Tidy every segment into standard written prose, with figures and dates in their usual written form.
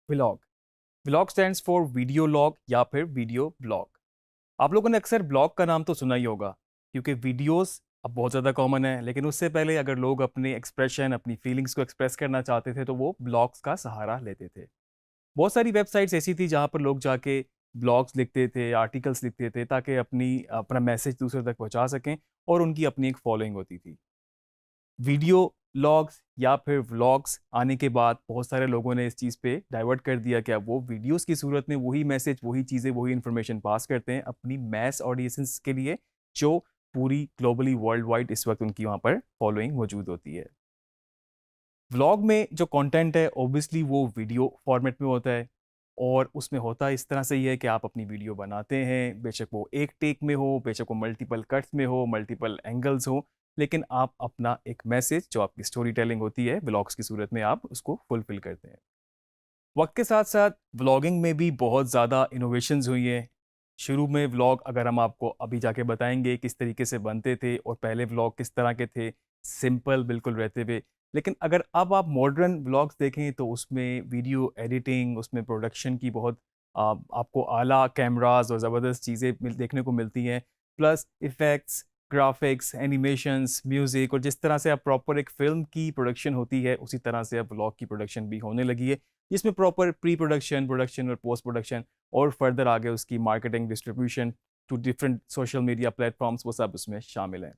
Vlog. Vlog stands for video log या फिर video blog. आप लोगों ने अक्सर ब्लॉग का नाम तो सुना ही होगा, क्योंकि वीडियोस अब बहुत ज़्यादा कॉमन है। लेकिन उससे पहले अगर लोग अपने एक्सप्रेशन, अपनी फीलिंग्स को एक्सप्रेस करना चाहते थे तो वो ब्लॉग्स का सहारा लेते थे। बहुत सारी वेबसाइट्स ऐसी थी जहाँ पर लोग जाके ब्लॉग्स लिखते थे, आर्टिकल्स लिखते थे, ताकि अपना मैसेज दूसरे तक पहुँचा सकें, और उनकी अपनी एक फॉलोइंग होती थी। वीडियो लॉग्स या फिर व्लॉग्स आने के बाद बहुत सारे लोगों ने इस चीज़ पे डाइवर्ट कर दिया कि अब वो वीडियोस की सूरत में वही मैसेज, वही चीज़ें, वही इन्फॉर्मेशन पास करते हैं अपनी मैस ऑडियंसेस के लिए, जो पूरी ग्लोबली वर्ल्ड वाइड इस वक्त उनकी वहाँ पर फॉलोइंग मौजूद होती है। व्लॉग में जो कंटेंट है ऑब्वियसली वो वीडियो फॉर्मेट में होता है, और उसमें होता इस तरह से ही है कि आप अपनी वीडियो बनाते हैं, बेशक वो एक टेक में हो, बेशक वो मल्टीपल कट्स में हो, मल्टीपल एंगल्स हो, लेकिन आप अपना एक मैसेज जो आपकी स्टोरी टेलिंग होती है व्लॉग्स की सूरत में आप उसको फुलफिल करते हैं। वक्त के साथ साथ व्लॉगिंग में भी बहुत ज़्यादा इनोवेशंस हुई हैं। शुरू में व्लॉग अगर हम आपको अभी जाके बताएंगे किस तरीके से बनते थे और पहले व्लॉग किस तरह के थे, सिंपल बिल्कुल रहते हुए। लेकिन अगर अब आप मॉडर्न व्लॉग्स देखें तो उसमें वीडियो एडिटिंग, उसमें प्रोडक्शन की बहुत आपको आला कैमरास और ज़बरदस्त चीज़ें देखने को मिलती हैं। Plus effects, graphics, animations, music, और जिस तरह से अब प्रॉपर एक फ़िल्म की प्रोडक्शन होती है उसी तरह से अब व्लॉग की प्रोडक्शन भी होने लगी है, जिसमें प्रॉपर प्री प्रोडक्शन, प्रोडक्शन और पोस्ट प्रोडक्शन, और फर्दर आगे उसकी marketing, distribution to different social media platforms, वो सब उसमें शामिल हैं।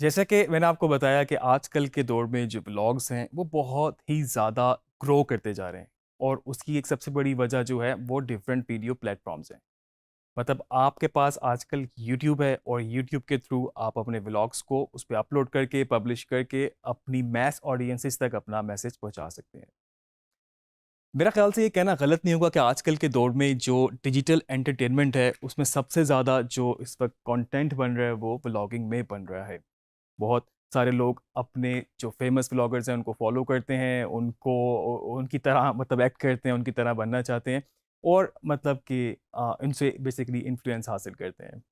जैसा कि मैंने आपको बताया कि आजकल के दौर में जो ब्लॉग्स हैं वो बहुत ही ज़्यादा ग्रो करते जा रहे हैं, और उसकी एक सबसे बड़ी वजह जो है वो डिफरेंट वीडियो प्लेटफॉर्म्स हैं। मतलब आपके पास आजकल यूट्यूब है, और यूट्यूब के थ्रू आप अपने व्लॉग्स को उस पर अपलोड करके, पब्लिश करके अपनी मैस ऑडियंसेस तक अपना मैसेज पहुंचा सकते हैं। मेरा ख्याल से ये कहना गलत नहीं होगा कि आजकल के दौर में जो डिजिटल एंटरटेनमेंट है उसमें सबसे ज़्यादा जो इस वक्त कंटेंट बन रहा है वो व्लॉगिंग में बन रहा है। बहुत सारे लोग अपने जो फेमस व्लॉगर्स हैं उनको फॉलो करते हैं, उनकी तरह मतलब एक्ट करते हैं, उनकी तरह बनना चाहते हैं, और मतलब कि इनसे बेसिकली इन्फ्लुएंस हासिल करते हैं।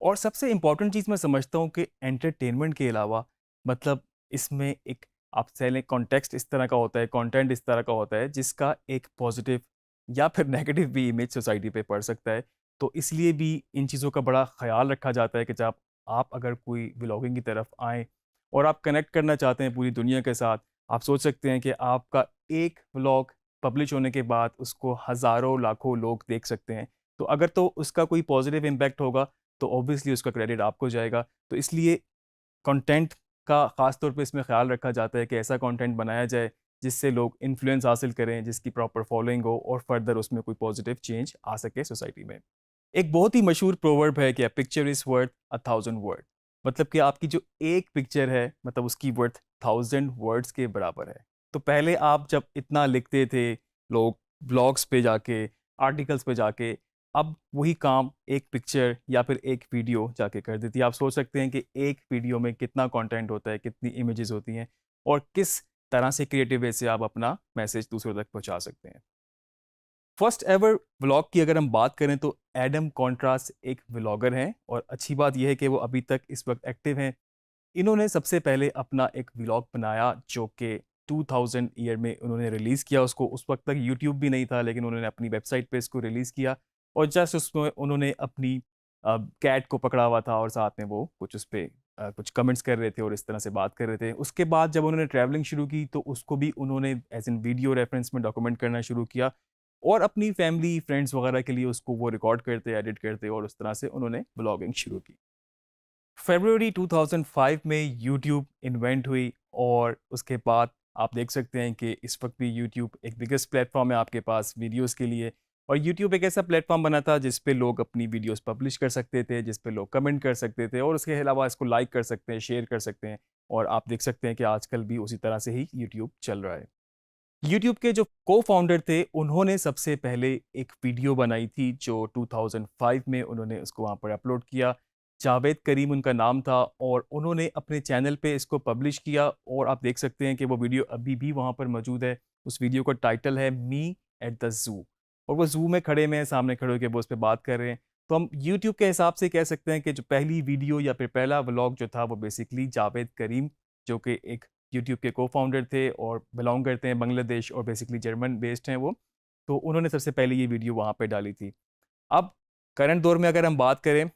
और सबसे इम्पॉर्टेंट चीज़ मैं समझता हूँ कि एंटरटेनमेंट के अलावा, मतलब इसमें एक आप चलें कॉन्टेक्स्ट इस तरह का होता है, कंटेंट इस तरह का होता है जिसका एक पॉजिटिव या फिर नेगेटिव भी इमेज सोसाइटी पे पड़ सकता है। तो इसलिए भी इन चीज़ों का बड़ा ख्याल रखा जाता है कि जब आप अगर कोई व्लॉगिंग की तरफ आएँ और आप कनेक्ट करना चाहते हैं पूरी दुनिया के साथ, आप सोच सकते हैं कि आपका एक व्लॉग पब्लिश होने के बाद उसको हज़ारों लाखों लोग देख सकते हैं। तो अगर तो उसका कोई पॉजिटिव इम्पैक्ट होगा तो ऑब्वियसली उसका क्रेडिट आपको जाएगा। तो इसलिए कंटेंट का ख़ास तौर पे इसमें ख़्याल रखा जाता है कि ऐसा कंटेंट बनाया जाए जिससे लोग इन्फ्लुएंस हासिल करें, जिसकी प्रॉपर फॉलोइंग हो, और फर्दर उसमें कोई पॉजिटिव चेंज आ सके सोसाइटी में। एक बहुत ही मशहूर प्रोवर्ब है कि a picture is worth a thousand word. मतलब कि आपकी जो एक पिक्चर है, मतलब उसकी वर्थ 1000 वर्ड्स के बराबर है। तो पहले आप जब इतना लिखते थे, लोग ब्लॉग्स पे जाके, आर्टिकल्स पे जाके, अब वही काम एक पिक्चर या फिर एक वीडियो जाके कर देती है। आप सोच सकते हैं कि एक वीडियो में कितना कंटेंट होता है, कितनी इमेजेस होती हैं, और किस तरह से क्रिएटिव वे से आप अपना मैसेज दूसरों तक पहुंचा सकते हैं। फर्स्ट एवर व्लॉग की अगर हम बात करें तो एडम कॉन्ट्रास्ट एक व्लॉगर हैं, और अच्छी बात यह है कि वो अभी तक इस वक्त एक्टिव हैं। इन्होंने सबसे पहले अपना एक व्लॉग बनाया जो कि 2000 ईयर में उन्होंने रिलीज़ किया उसको। उस वक्त तक यूट्यूब भी नहीं था, लेकिन उन्होंने अपनी वेबसाइट पे इसको रिलीज़ किया, और जस्ट उसमें उन्होंने अपनी कैट को पकड़ा हुआ था, और साथ में वो कुछ उस पे कुछ कमेंट्स कर रहे थे और इस तरह से बात कर रहे थे। उसके बाद जब उन्होंने ट्रैवलिंग शुरू की तो उसको भी उन्होंने एज़ इन वीडियो रेफरेंस में डॉक्यूमेंट करना शुरू किया, और अपनी फैमिली, फ्रेंड्स वगैरह के लिए उसको वो रिकॉर्ड करते, एडिट करते, और उस तरह से उन्होंने व्लॉगिंग शुरू की। फरवरी 2005 में यूट्यूब इन्वेंट हुई, और उसके बाद आप देख सकते हैं कि इस वक्त भी यूट्यूब एक बिगेस्ट प्लेटफॉर्म है आपके पास वीडियोस के लिए। और यूट्यूब एक ऐसा प्लेटफॉर्म बना था जिस पे लोग अपनी वीडियोस पब्लिश कर सकते थे, जिस पे लोग कमेंट कर सकते थे, और उसके अलावा इसको लाइक कर सकते हैं, शेयर कर सकते हैं। और आप देख सकते हैं कि आजकल भी उसी तरह से ही यूट्यूब चल रहा है। यूट्यूब के जो को-फाउंडर थे, उन्होंने सबसे पहले एक वीडियो बनाई थी जो 2005 में उन्होंने उसको वहाँ पर अपलोड किया। जावेद करीम उनका नाम था, और उन्होंने अपने चैनल पे इसको पब्लिश किया, और आप देख सकते हैं कि वो वीडियो अभी भी वहाँ पर मौजूद है। उस वीडियो का टाइटल है मी एट द ज़ू, और वो ज़ू में खड़े हुए हैं, सामने खड़े होके वो उस पे बात कर रहे हैं। तो हम यूट्यूब के हिसाब से कह सकते हैं कि जो पहली वीडियो या फिर पहला व्लॉग जो था वो बेसिकली जावेद करीम, जो कि एक यूट्यूब के को-फाउंडर थे और बिलॉन्ग करते हैं बांग्लादेश और बेसिकली जर्मन बेस्ड हैं वो। तो उन्होंने सबसे पहले ये वीडियो वहाँ पे डाली थी। अब करंट दौर में अगर हम बात करें,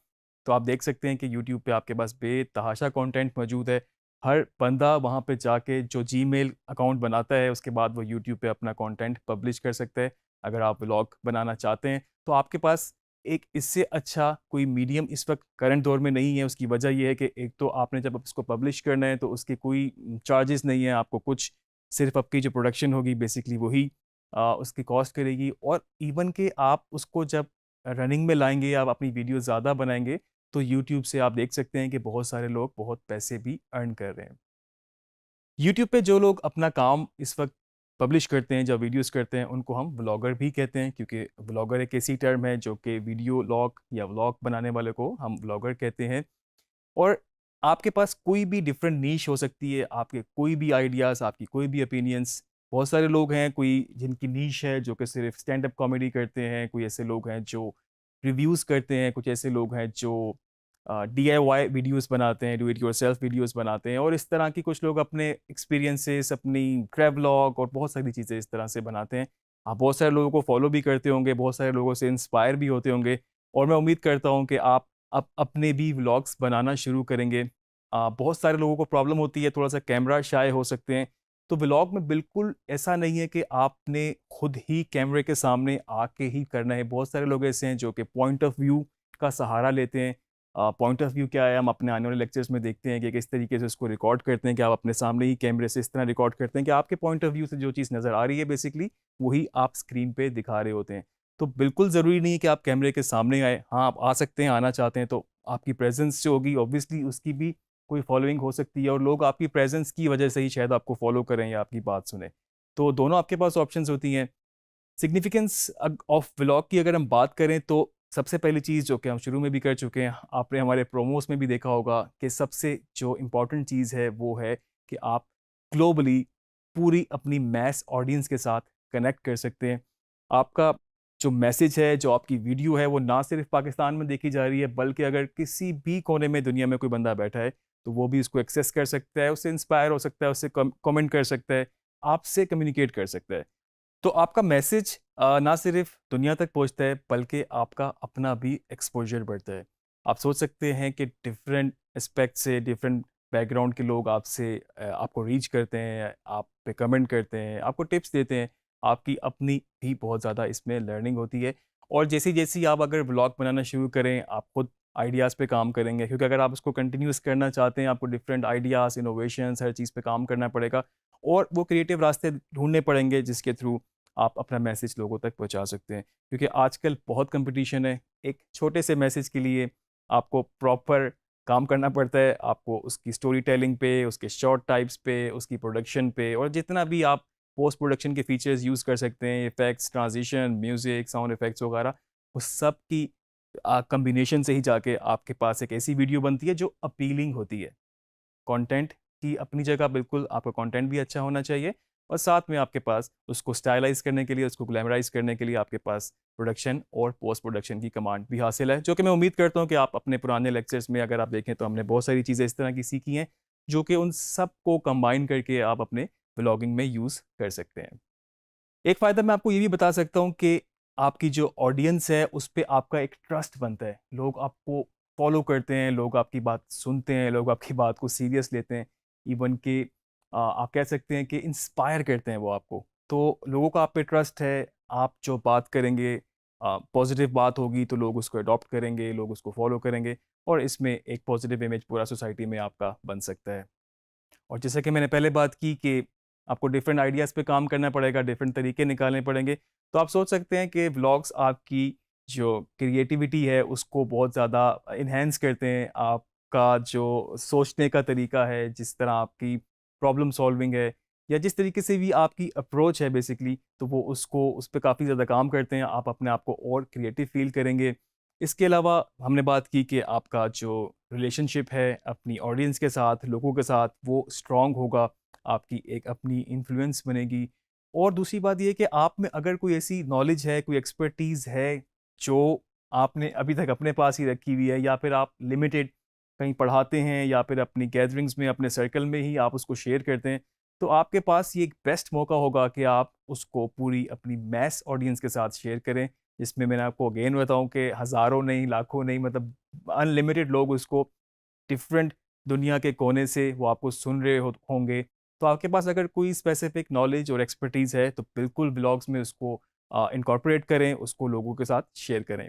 तो आप देख सकते हैं कि यूट्यूब पे आपके पास बेतहाशा कंटेंट मौजूद है। हर बंदा वहाँ पे जाके जो जीमेल अकाउंट बनाता है, उसके बाद वो यूट्यूब पे अपना कंटेंट पब्लिश कर सकता है। अगर आप व्लॉग बनाना चाहते हैं, तो आपके पास एक इससे अच्छा कोई मीडियम इस वक्त करंट दौर में नहीं है। उसकी वजह ये है कि एक तो आपने जब इसको पब्लिश करना है, तो उसके कोई चार्जेस नहीं है आपको कुछ, सिर्फ आपकी जो प्रोडक्शन होगी बेसिकली वही उसकी कॉस्ट करेगी। और इवन कि आप उसको जब रनिंग में लाएंगे, आप अपनी वीडियो ज़्यादा बनाएंगे, तो यूट्यूब से आप देख सकते हैं कि बहुत सारे लोग बहुत पैसे भी अर्न कर रहे हैं। यूट्यूब पे जो लोग अपना काम इस वक्त पब्लिश करते हैं, जो वीडियोस करते हैं, उनको हम व्लॉगर भी कहते हैं, क्योंकि व्लॉगर एक ऐसी टर्म है जो कि वीडियो लॉग या व्लॉग बनाने वाले को हम व्लॉगर कहते हैं। और आपके पास कोई भी डिफरेंट नीश हो सकती है, आपके कोई भी आइडियाज़, आपकी कोई भी ओपिनियंस। बहुत सारे लोग हैं, कोई जिनकी नीश है जो कि सिर्फ स्टैंड अप कॉमेडी करते हैं, कोई ऐसे लोग हैं जो रिव्यूज़ करते हैं, कुछ ऐसे लोग हैं जो डीआईवाई वीडियोस बनाते हैं, डू इट योरसेल्फ वीडियोस बनाते हैं, और इस तरह की कुछ लोग अपने एक्सपीरियंसेस, अपनी ट्रैवलॉग और बहुत सारी चीज़ें इस तरह से बनाते हैं। आप बहुत सारे लोगों को फॉलो भी करते होंगे, बहुत सारे लोगों से इंस्पायर भी होते होंगे, और मैं उम्मीद करता हूँ कि आप अपने भी व्लॉग्स बनाना शुरू करेंगे। बहुत सारे लोगों को प्रॉब्लम होती है, थोड़ा-सा कैमरा शाय हो सकते हैं। तो व्लॉग में बिल्कुल ऐसा नहीं है कि आपने खुद ही कैमरे के सामने आके ही करना है। बहुत सारे लोग ऐसे हैं जो कि पॉइंट ऑफ व्यू का सहारा लेते हैं। पॉइंट ऑफ व्यू क्या है, हम अपने आने वाले लेक्चर्स में देखते हैं कि किस तरीके से उसको रिकॉर्ड करते हैं, कि आप अपने सामने ही कैमरे से इस तरह रिकॉर्ड करते हैं कि आपके पॉइंट ऑफ व्यू से जो चीज़ नज़र आ रही है बेसिकली, वही आप स्क्रीन पे दिखा रहे होते हैं। तो बिल्कुल ज़रूरी नहीं है कि आप कैमरे के सामने आए। हाँ, आप आ सकते हैं, आना चाहते हैं तो आपकी प्रेज़ेंस जो होगी ऑब्वियसली उसकी भी कोई फॉलोइंग हो सकती है, और लोग आपकी प्रेज़ेंस की वजह से ही शायद आपको फॉलो करें या आपकी बात सुनें। तो दोनों आपके पास ऑप्शंस होती हैं। सिग्निफिकेंस ऑफ व्लॉग की अगर हम बात करें, तो सबसे पहली चीज़ जो कि हम शुरू में भी कर चुके हैं, आपने हमारे प्रोमोस में भी देखा होगा कि सबसे जो इम्पोर्टेंट चीज़ है वो है कि आप ग्लोबली पूरी अपनी मैस ऑडियंस के साथ कनेक्ट कर सकते हैं। आपका जो मैसेज है, जो आपकी वीडियो है, वो ना सिर्फ पाकिस्तान में देखी जा रही है, बल्कि अगर किसी भी कोने में दुनिया में कोई बंदा बैठा है, तो वो भी उसको एक्सेस कर सकता है, उससे इंस्पायर हो सकता है, उससे कमेंट कर सकता है, आपसे कम्युनिकेट कर सकता है। तो आपका मैसेज ना सिर्फ दुनिया तक पहुंचता है, बल्कि आपका अपना भी एक्सपोजर बढ़ता है। आप सोच सकते हैं कि डिफरेंट एस्पेक्ट से, डिफरेंट बैकग्राउंड के लोग आपसे आपको रीच करते हैं, आप पे कमेंट करते हैं, आपको टिप्स देते हैं। आपकी अपनी भी बहुत ज़्यादा इसमें लर्निंग होती है। और जैसी-जैसी आप अगर व्लॉग बनाना शुरू करें, आप खुद आइडियाज़ पे काम करेंगे, क्योंकि अगर आप उसको कंटिन्यूअस करना चाहते हैं, आपको डिफरेंट आइडियाज़, इनोवेशंस, हर चीज़ पे काम करना पड़ेगा, और वो क्रिएटिव रास्ते ढूँढने पड़ेंगे जिसके थ्रू आप अपना मैसेज लोगों तक पहुंचा सकते हैं। क्योंकि आजकल बहुत कंपटीशन है। एक छोटे से मैसेज के लिए आपको प्रॉपर काम करना पड़ता है। आपको उसकी स्टोरी टेलिंग पे, उसके शॉर्ट टाइप्स पे, उसकी प्रोडक्शन पे, और जितना भी आप पोस्ट प्रोडक्शन के फीचर्स यूज़ कर सकते हैं, effects, transition, music, sound effects वगैरह, उस सब की कॉम्बिनेशन से ही जाके आपके पास एक ऐसी वीडियो बनती है जो अपीलिंग होती है। कंटेंट की अपनी जगह बिल्कुल आपका कंटेंट भी अच्छा होना चाहिए, और साथ में आपके पास उसको स्टाइलाइज़ करने के लिए, उसको ग्लैमराइज़ करने के लिए आपके पास प्रोडक्शन और पोस्ट प्रोडक्शन की कमांड भी हासिल है, जो कि मैं उम्मीद करता हूँ कि आप अपने पुराने लेक्चर्स में अगर आप देखें तो हमने बहुत सारी चीज़ें इस तरह की सीखी हैं, जो कि उन सब को कंबाइन करके आप अपने व्लॉगिंग में यूज़ कर सकते हैं। एक फ़ायदा मैं आपको ये भी बता सकता हूँ कि आपकी जो ऑडियंस है, उस पे आपका एक ट्रस्ट बनता है। लोग आपको फ़ॉलो करते हैं, लोग आपकी बात सुनते हैं, लोग आपकी बात को सीरियस लेते हैं। इवन कि आप कह सकते हैं कि इंस्पायर करते हैं वो आपको। तो लोगों का आप पे ट्रस्ट है, आप जो बात करेंगे पॉज़िटिव बात होगी तो लोग उसको अडॉप्ट करेंगे, लोग उसको फ़ॉलो करेंगे, और इसमें एक पॉज़िटिव इमेज पूरा सोसाइटी में आपका बन सकता है। और जैसा कि मैंने पहले बात की कि आपको डिफरेंट आइडियाज़ पे काम करना पड़ेगा, डिफरेंट तरीके निकालने पड़ेंगे। तो आप सोच सकते हैं कि व्लॉग्स आपकी जो क्रिएटिविटी है उसको बहुत ज़्यादा एनहांस करते हैं। आपका जो सोचने का तरीका है, जिस तरह आपकी प्रॉब्लम सॉल्विंग है, या जिस तरीके से भी आपकी अप्रोच है बेसिकली, तो वो उसको उस पे काफ़ी ज़्यादा काम करते हैं। आप अपने आप को और क्रिएटिव फ़ील करेंगे। इसके अलावा हमने बात की कि आपका जो रिलेशनशिप है अपनी ऑडियंस के साथ, लोगों के साथ, वो स्ट्रॉन्ग होगा, आपकी एक अपनी इन्फ्लुएंस बनेगी। और दूसरी बात ये है कि आप में अगर कोई ऐसी नॉलेज है, कोई एक्सपर्टीज़ है, जो आपने अभी तक अपने पास ही रखी हुई है, या फिर आप लिमिटेड कहीं पढ़ाते हैं या फिर अपनी गैदरिंग्स में, अपने सर्कल में ही आप उसको शेयर करते हैं, तो आपके पास ये एक बेस्ट मौका होगा कि आप उसको पूरी अपनी मैस ऑडियंस के साथ शेयर करें, जिसमें मैंने आपको अगेन बताऊं कि हज़ारों नहीं, लाखों नहीं, मतलब अनलिमिटेड लोग उसको डिफरेंट दुनिया के कोने से वो आपको सुन रहे होंगे। तो आपके पास अगर कोई स्पेसिफिक नॉलेज और एक्सपर्टीज़ है तो बिल्कुल ब्लॉग्स में उसको इनकॉर्पोरेट करें, उसको लोगों के साथ शेयर करें।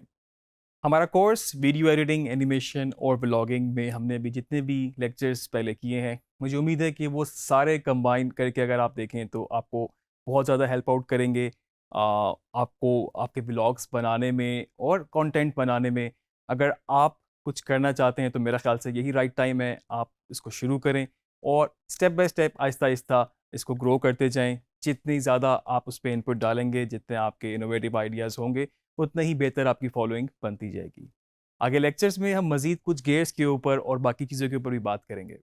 हमारा कोर्स वीडियो एडिटिंग, एनिमेशन और ब्लॉगिंग में हमने भी जितने भी लेक्चर्स पहले किए हैं, मुझे उम्मीद है कि वो सारे कंबाइन करके अगर आप देखें तो आपको बहुत ज़्यादा हेल्प आउट करेंगे। आपको आपके ब्लॉग्स बनाने में और कंटेंट बनाने में, अगर आप कुछ करना चाहते हैं तो मेरा ख्याल से यही राइट टाइम है, आप इसको शुरू करें और step by step, Aahista Aahista इसको ग्रो करते जाएं। जितनी ज़्यादा आप उस पर इनपुट डालेंगे, जितने आपके इनोवेटिव आइडियाज़ होंगे, उतना ही बेहतर आपकी फॉलोइंग बनती जाएगी। आगे लेक्चर्स में हम मज़ीद कुछ गेयर्स के ऊपर और बाकी चीज़ों के ऊपर भी बात करेंगे।